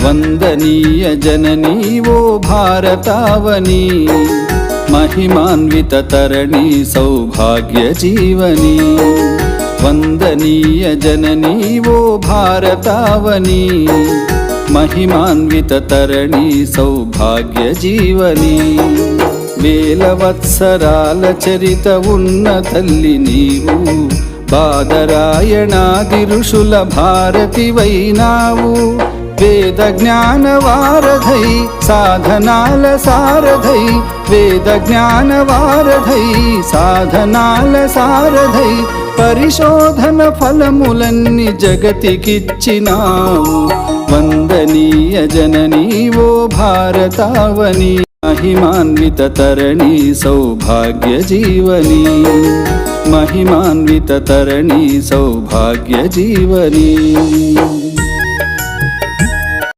వందనీయ జననీ ఓ భారతావని, महिमान्वित तरणि सौभाग्य जीवनी। वंदनीय जननी वो भारतावनी, महिमान्वित तरणि सौभाग्य जीवनी। वेलवत्सराल चरित उन्न तल्लि नीवु, बादरायणादि ऋषुल भारति वैनावु। वेद ज्ञान वारधै साधनाल सारधै, वेद ज्ञान वारधै साधनाल सारधै, परिशोधन फलमुलन्नि जगतिकिच्चिनावु। वंदनीय जननी वो भारतावनी, महिमान्वित तरणि सौभाग्य जीवनी। महिमान्वित तरणि सौभाग्य जीवनी।